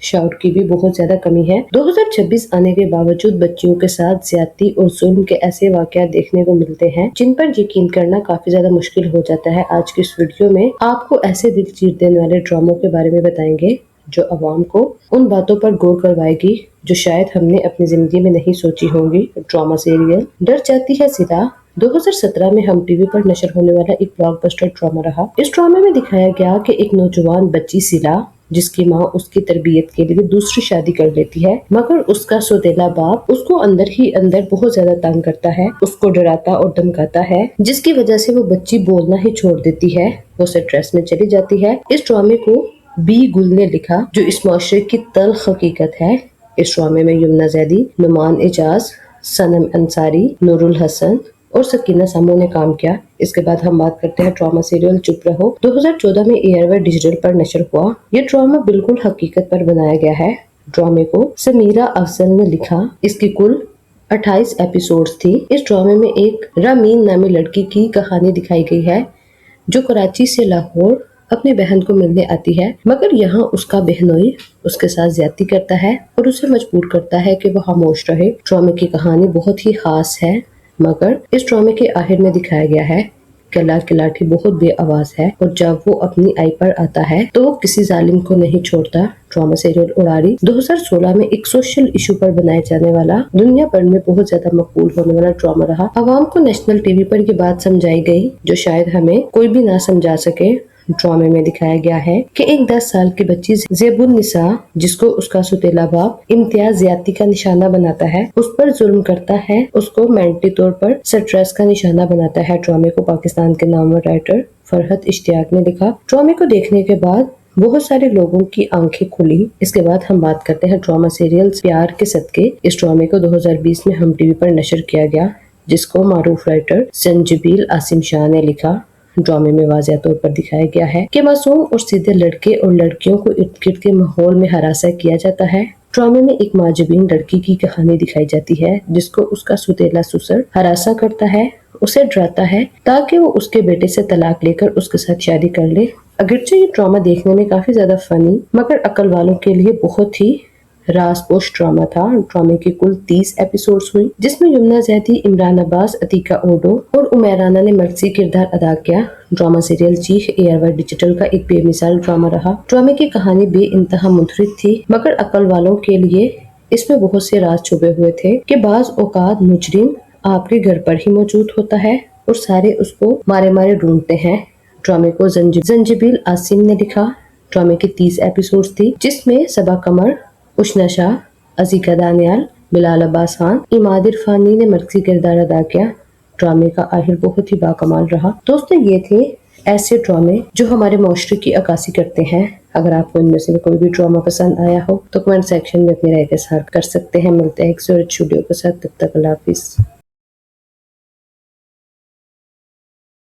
شعور کی بھی بہت زیادہ کمی ہے۔ 2026 آنے کے باوجود بچیوں کے ساتھ زیادتی اور ظلم کے ایسے واقعات دیکھنے کو ملتے ہیں جن پر یقین کرنا کافی زیادہ مشکل ہو جاتا ہے۔ آج کی اس ویڈیو میں آپ کو ایسے دل چیر دینے والے ڈراموں کے بارے میں بتائیں گے جو عوام کو ان باتوں پر غور کروائے گی جو شاید ہم نے اپنی زندگی میں نہیں سوچی ہوں گی۔ ڈرامہ سیریل ڈر جاتی ہے سلا 2017 میں ہم ٹی وی پر نشر ہونے والا ایک بلاک بسٹر ڈرامہ رہا۔ اس ڈرامے میں دکھایا گیا کہ ایک نوجوان بچی سلا جس کی ماں اس کی تربیت کے لیے دوسری شادی کر لیتی ہے، مگر اس کا سوتیلا باپ اس کو اندر ہی اندر بہت زیادہ تنگ کرتا ہے، اس کو ڈراتا اور دھمکاتا ہے، جس کی وجہ سے وہ بچی بولنا ہی چھوڑ دیتی ہے، وہ سٹریس میں چلی جاتی ہے۔ اس ڈرامے کو بی گل نے لکھا جو اس معاشرے کی تلخ حقیقت ہے۔ اس ڈرامے میں یمنا زیدی، نعمان اعجاز، صنم انصاری، نور الحسن اور سکینہ سامو نے کام کیا۔ اس کے بعد ہم بات کرتے ہیں ڈرامہ سیریل چپ رہو 2014 میں ایئر ڈیجیٹل پر نشر ہوا۔ یہ ڈرامہ بالکل حقیقت پر بنایا گیا ہے۔ ڈرامے کو سمیرہ افضل نے لکھا۔ اس کی کل 28 ایپیسوڈز تھی۔ اس ڈرامے میں ایک رامین نامی لڑکی کی کہانی دکھائی گئی ہے جو کراچی سے لاہور اپنی بہن کو ملنے آتی ہے، مگر یہاں اس کا بہنوئی اس کے ساتھ زیادتی کرتا ہے اور اسے مجبور کرتا ہے کہ وہ خاموش رہے۔ ڈرامے کی کہانی بہت ہی خاص ہے، مگر اس ڈرامے کے آخر میں دکھایا گیا ہے کہ لاٹھی بہت بے آواز ہے اور جب وہ اپنی آئی پر آتا ہے تو وہ کسی ظالم کو نہیں چھوڑتا۔ ڈرامہ سیریل اڑاری 2016 میں ایک سوشل ایشو پر بنائے جانے والا دنیا بھر میں بہت زیادہ مقبول ہونے والا ڈرامہ رہا۔ عوام کو نیشنل ٹی وی پر یہ بات سمجھائی گئی جو شاید ہمیں کوئی بھی نہ سمجھا سکے۔ ڈرامے میں دکھایا گیا ہے کہ ایک 10 سال کی بچی زیب النساء جس کو اس کا سوتیلا باپ امتیاز زیادتی کا نشانہ بناتا ہے، اس پر ظلم کرتا ہے، اس کو مینٹلی طور پر سٹریس کا نشانہ بناتا ہے۔ ڈرامے کو پاکستان کے نامور رائٹر فرحت اشتیاق نے لکھا۔ ڈرامے کو دیکھنے کے بعد بہت سارے لوگوں کی آنکھیں کھلی۔ اس کے بعد ہم بات کرتے ہیں ڈرامہ سیریل پیار کے صدقے۔ اس ڈرامے کو 2020 میں ہم ٹی وی پر نشر کیا گیا جس کو معروف رائٹر سنجبیل عاصم شاہ نے لکھا۔ ڈرامے میں واضح طور پر دکھایا گیا ہے کہ معصوم اور سیدھے لڑکے اور لڑکیوں کو ارد گرد کے ماحول میں ہراساں کیا جاتا ہے۔ ڈرامے میں ایک معجبین لڑکی کی کہانی دکھائی جاتی ہے جس کو اس کا سوتیلا سسر ہراساں کرتا ہے، اسے ڈراتا ہے تاکہ وہ اس کے بیٹے سے طلاق لے کر اس کے ساتھ شادی کر لے۔ اگرچہ یہ ڈرامہ دیکھنے میں کافی زیادہ فنی مگر عقل والوں کے لیے بہت ہی راز پوش ڈرامہ تھا۔ ڈرامے کی کل 30 ایپیسوڈز ہوئی جس میں یمنا زیدی، عمران عباس، عتیقہ اوڈو اور عمیر رانا نے مرکزی کردار ادا کیا۔ ڈرامہ سیریل چیخ ایئر ڈیجیٹل کا ایک بے مثال ڈرامہ رہا۔ ڈرامے کی کہانی بے انتہا منفرد تھی مگر عقل والوں کے لیے اس میں بہت سے راز چھپے ہوئے تھے کہ بعض اوقات مجرم آپ کے گھر پر ہی موجود ہوتا ہے اور سارے اس کو مارے مارے ڈھونڈتے ہیں۔ ڈرامے کو زنجبیل عاصم نے لکھا۔ ڈرامے کی 30 ایپیسوڈز تھی جس میں صبا قمر، اشنا شاہ، عزیزہ دانیال، بلال عباس خان، عماد عرفانی نے مرکزی کردار ادا کیا۔ ڈرامے کا آخر بہت ہی باکمال رہا۔ دوستو یہ تھے ایسے ڈرامے جو ہمارے معاشرے کی عکاسی کرتے ہیں۔ اگر آپ کو ان میں سے کوئی بھی ڈرامہ پسند آیا ہو تو کمنٹ سیکشن میں اپنی رائے کا اظہار کر سکتے ہیں۔ ملتے ہیں ایک ضرورت ویڈیو کے ساتھ، تب تک اللہ حافظ۔